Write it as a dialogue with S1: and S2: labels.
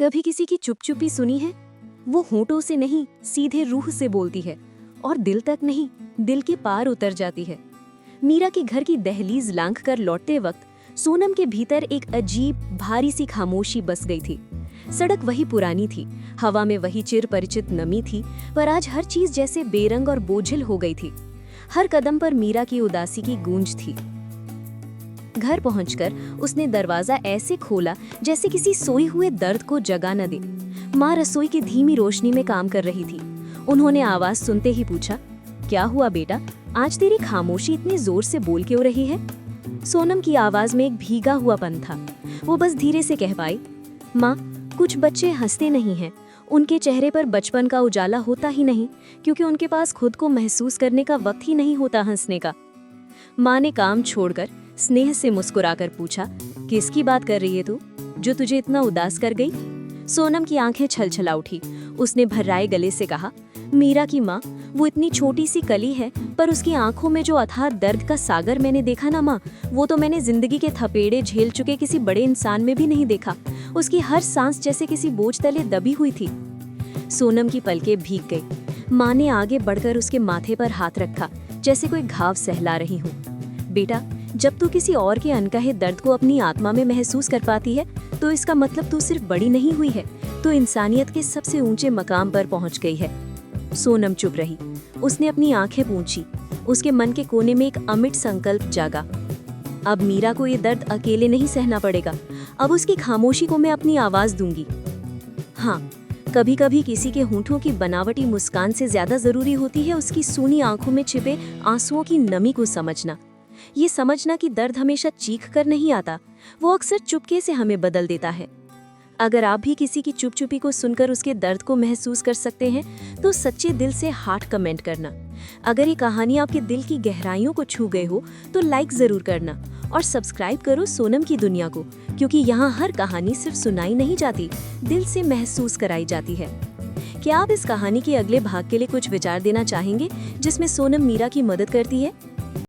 S1: कभी किसी की चुप-चुपी सुनी है? वो होंठों से नहीं, सीधे रूह से बोलती है और दिल तक नहीं, दिल के पार उतर जाती है। मीरा के घर की दहलीज लांघ कर लौटते वक्त सोनम के भीतर एक अजीब भारी सी खामोशी बस गई थी। सड़क वही पुरानी थी, हवा में वही चिर परिचित नमी थी, पर आज हर चीज जैसे बेरंग और बोझिल हो गई थी। हर कदम पर मीरा की उदासी की गूंज थी। घर पहुंचकर उसने दरवाजा ऐसे खोला जैसे किसी सोए हुए दर्द को जगा न दे। माँ रसोई की धीमी रोशनी में काम कर रही थी। उन्होंने आवाज सुनते ही पूछा, क्या हुआ बेटा, आज तेरी खामोशी इतनी जोर से बोल क्यों रही है? सोनम की आवाज में एक भीगा हुआपन था। वो बस धीरे से कह पाई, माँ, कुछ बच्चे हंसते नहीं हैं, उनके चेहरे पर बचपन का उजाला होता ही नहीं, क्योंकि उनके पास खुद को महसूस करने का वक्त ही नहीं होता हंसने का। माँ ने काम छोड़कर स्नेह से मुस्कुराकर पूछा, किसकी बात कर रही है तू, जो तुझे इतना उदास कर गई? सोनम की आंखें छलछला उठी। उसने भर्राए गले से कहा, मीरा की माँ, वो इतनी छोटी सी कली है, पर उसकी आंखों में जो अथाह दर्द का सागर मैंने देखा ना माँ, वो तो मैंने जिंदगी के थपेड़े झेल चुके किसी बड़े इंसान में भी नहीं देखा। उसकी हर सांस जैसे किसी बोझ तले दबी हुई थी। सोनम की पलकें भीग गई। माँ ने आगे बढ़कर उसके माथे पर हाथ रखा, जैसे कोई घाव सहला रही हूँ। बेटा, जब तू किसी और के अनकहे दर्द को अपनी आत्मा में महसूस कर पाती है, तो इसका मतलब तू सिर्फ बड़ी नहीं हुई है, तो इंसानियत के सबसे ऊंचे मकाम पर पहुंच गई है। सोनम चुप रही। उसने अपनी आंखें पूंछी। उसके मन के कोने में एक अमिट संकल्प जागा। अब मीरा को ये दर्द अकेले नहीं सहना पड़ेगा। अब उसकी खामोशी को मैं अपनी आवाज दूंगी। हाँ, कभी कभी किसी के होंठों की बनावटी मुस्कान से ज्यादा जरूरी होती है उसकी सूनी आंखों में छिपे आंसुओं की नमी को समझना। ये समझना कि दर्द हमेशा चीख कर नहीं आता, वो अक्सर चुपके से हमें बदल देता है। अगर आप भी किसी की चुप-चुपी को सुनकर उसके दर्द को महसूस कर सकते हैं, तो सच्चे दिल से हार्ट कमेंट करना। अगर ये कहानी आपके दिल की गहराइयों को छू गए हो, तो लाइक जरूर करना और सब्सक्राइब करो सोनम की दुनिया को, क्योंकि यहाँ हर कहानी सिर्फ सुनाई नहीं जाती, दिल से महसूस कराई जाती है। क्या आप इस कहानी के अगले भाग के लिए कुछ विचार देना चाहेंगे, जिसमें सोनम मीरा की मदद करती है?